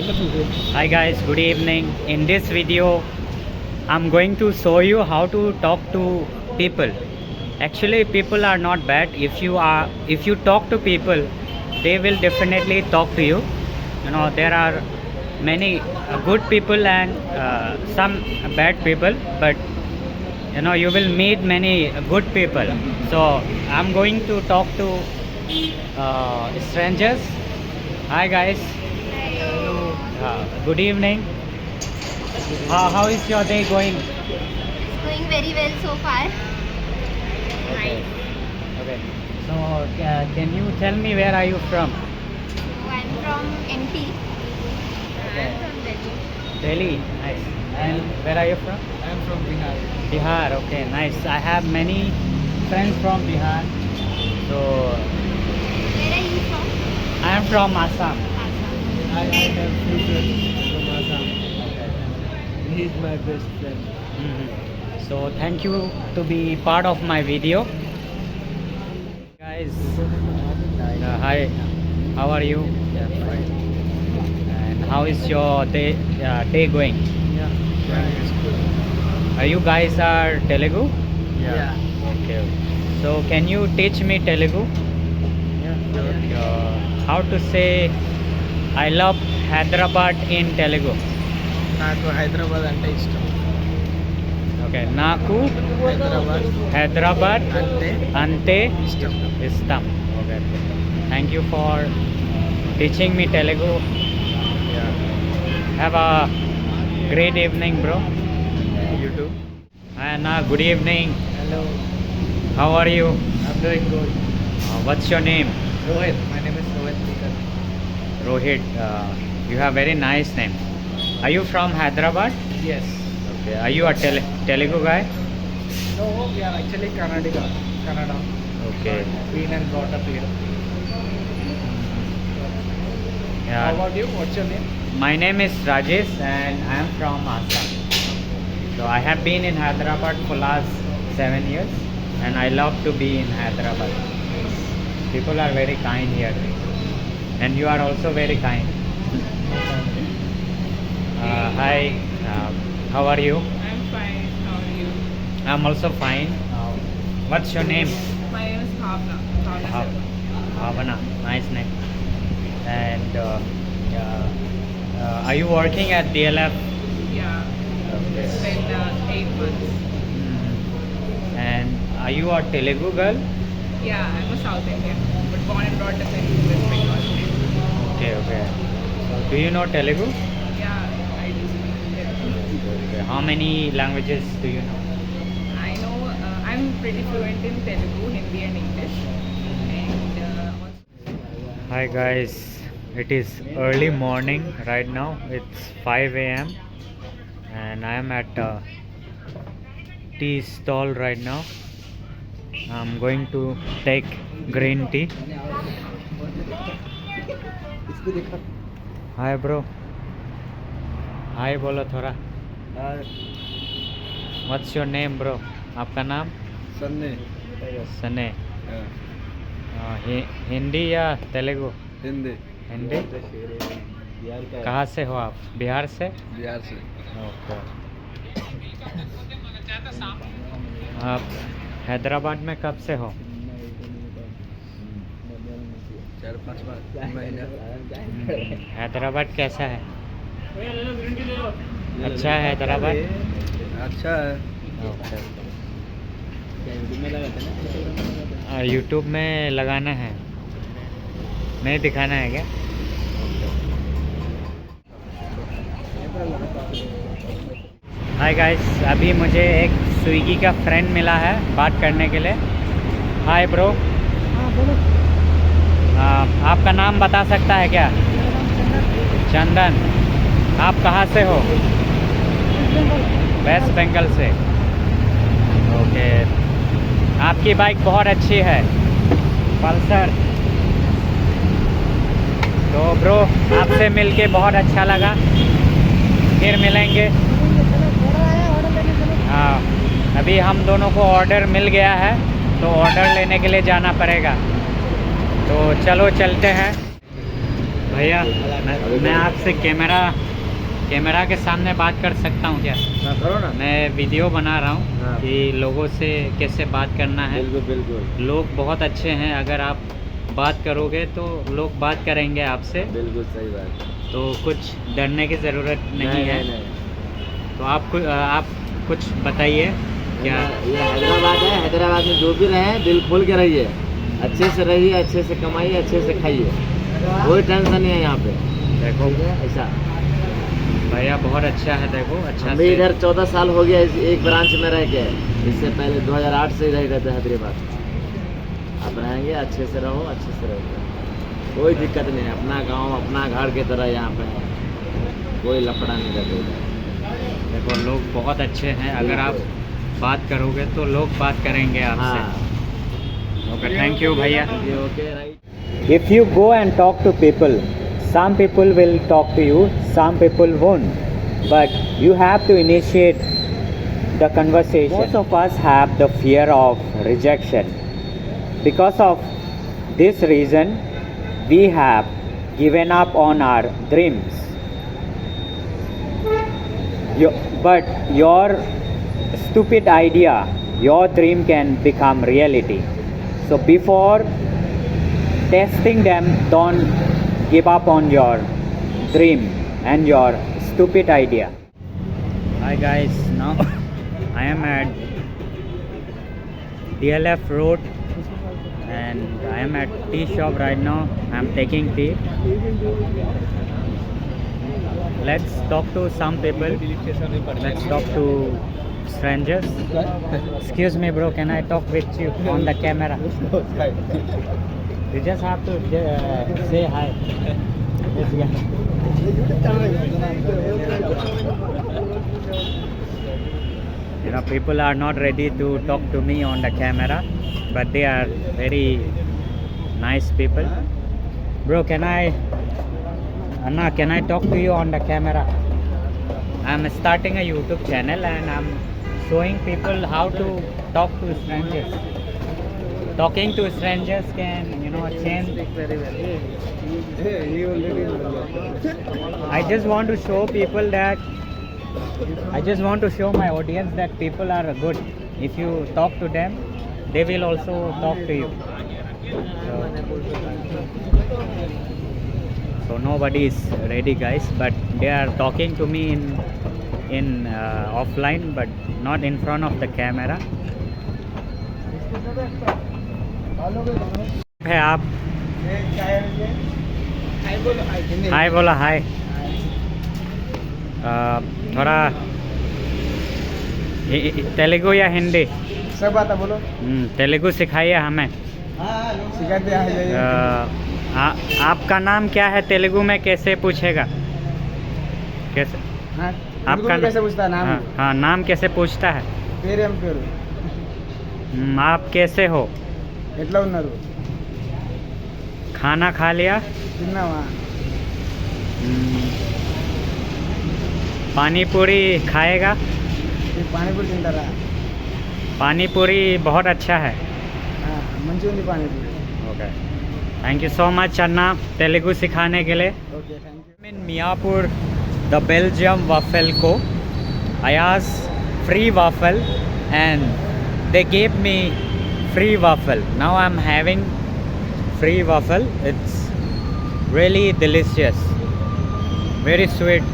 Hi guys, good evening. In this video, I'm going to show you how to talk to people. Actually, people are not bad. If you talk to people, they will definitely talk to you. You know, there are many good people and some bad people, but you know, you will meet many good people. So I'm going to talk to strangers. Hi guys. Good evening. How is your day going? It's going very well so far. Okay. Okay. So, can you tell me where are you from? So I'm from MP. Okay. I'm from Delhi. Delhi. Nice. And where are you from? I am from Bihar. Bihar. Okay. Nice. I have many friends from Bihar. So, Where are you from? I am from Assam. Assam. I have few friends from Assam. Okay. He is my best friend. So, thank you to be part of my video. Guys, hi. How are you? Yeah, fine. And how is your day going? Yeah, it's good. You guys are Telugu? Yeah. Okay. So can you teach me Telugu? Yeah. How to say I love Hyderabad in Telugu? నాకు హైదరాబాద్ అంటే ఇష్టం. Okay. Naku Hyderabad Hyderabad అంటే ante ఇష్టం. istam. Okay. Thank you for teaching me Telugu. Yeah. Have a great evening, bro. You too. Anna, good evening. Hello. How are you? I'm doing good. What's your name? Rohit. My name is Rohit Tikar. Rohit. You have very nice name. Are you from Hyderabad? Yes. Okay. Are you a Telugu guy? No, we are actually Kannada. Okay. Been and brought up here. How Yeah. about you? What's your name? My name is Rajesh and I am from Assam. So I have been in Hyderabad for last 7 years and I love to be in Hyderabad. People are very kind here and you are also very kind. Hi. How are you? I'm fine. How are you? I'm also fine. What's your name? My name is Bhavna. Bhavna Bhav- Sharma. Bhavana. Nice name. And are you working at DLF? Yeah. Okay. It's been 8 months. And are you a Telugu girl? Yeah, I'm a South Indian, but born and brought up in West Bengal. Okay, okay. So do you know Telugu? Yeah, I do speak Telugu. Okay. How many languages do you know? I know I'm pretty fluent in Telugu, Hindi, and English. And also, Hi guys. It is early morning right now. It's 5 a.m. and I am at a tea stall right now. I'm going to take green tea. Hi bro. Hi बोलो थोड़ा. What's your name bro? आपका नाम? Sunny. सने. हिंदी या तेलुगु? हिंदी. हिंदी. बिहार का. कहाँ से हो आप? बिहार से? बिहार से. ओके. आप हैदराबाद में कब से हो? 4-5 महीने. हैदराबाद कैसा है? अच्छा है हैदराबाद? अच्छा है. ओके. यूट्यूब में लगाना है, नहीं दिखाना है क्या? हाय गाइस, अभी मुझे एक स्विगी का फ्रेंड मिला है बात करने के लिए. Hi bro. आपका नाम बता सकता है क्या? चंदन. आप कहाँ से हो? वेस्ट बंगाल से. ओके. आपकी बाइक बहुत अच्छी है, पल्सर. तो ब्रो, आपसे मिलके बहुत अच्छा लगा. फिर मिलेंगे. हाँ, अभी हम दोनों को ऑर्डर मिल गया है तो ऑर्डर लेने के लिए जाना पड़ेगा. तो चलो चलते हैं. भैया मैं आपसे कैमरा के सामने बात कर सकता हूँ क्या? हाँ करो ना। मैं वीडियो बना रहा हूँ हाँ। कि लोगों से कैसे बात करना है। बिल्कुल बिल्कुल लोग बहुत अच्छे हैं, अगर आप बात करोगे तो लोग बात करेंगे आपसे, बिल्कुल सही बात। तो कुछ डरने की ज़रूरत नहीं है। तो आप कुछ बताइए क्या? ये हैदराबाद है, हैदराबाद में जो भी रहे दिल खोल के रहिए, अच्छे से रहिए, अच्छे से कमाइए, अच्छे से खाइए, कोई टेंशन नहीं है यहाँ पे। देखो ऐसा भैया बहुत अच्छा है, देखो अच्छा हम भी से। इधर 14 साल हो गया एक ब्रांच में रह के, इससे पहले 2008 से इधर रहते हैदराबाद। आप रहेंगे, अच्छे से रहो, अच्छे से रहो, कोई दिक्कत नहीं है। अपना गांव अपना घर की तरह यहाँ पे है, कोई लफड़ा नहीं करते। देखो लोग बहुत अच्छे हैं, अगर आप बात करोगे तो लोग बात करेंगे आपसे। हाँ ओके, थैंक यू भैया। Okay right. If you go and talk to people, some people will talk to you, some people won't. But you have to initiate the conversation. Most of us have the fear of rejection. Because of this reason, we have given up on our dreams. But your stupid idea, your dream can become reality. So before testing them, don't give up on your dream and your stupid idea. Hi guys, now I am at DLF Road and I am at tea shop right now. I am taking tea. Let's talk to some people. Let's talk to strangers. Excuse me bro, can I talk with you on the camera? You just have to say hi. This guy. You know, people are not ready to talk to me on the camera, but they are very nice people. Bro, Anna, can I talk to you on the camera? I'm starting a YouTube channel and I'm showing people how to talk to strangers. Talking to strangers can, change. very well. I just want to show people that I just want to show my audience that people are good. If you talk to them, they will also talk to you. So nobody is ready, guys, but they are talking to me in offline, but not in front of the camera. है आप हाय बोला हाय। थोड़ा तेलुगु या हिंदी सब आता बोलो। तेलुगु सिखाइए हमें। सिखाते हैं। आपका नाम क्या है तेलुगु में कैसे पूछेगा? कैसे आपका कैसे पूछता है नाम? हाँ नाम कैसे पूछता है? पेरेम पेरू। आप कैसे हो? ఎట్లా ఉన్నారు? खाना खा लिया? తిన్నావా? पानी पूरी खाएगा? పానీపూరి తింటారా? पानी पूरी बहुत अच्छा है। మంచిగా ఉంది panipuri. Okay, thank you so much अन्ना तेलुगु सिखाने के लिए। Okay thank you. In Miapur, the Belgium waffle co. I asked free waffle and they gave me free waffle. Now I'm having free waffle. It's really delicious, very sweet.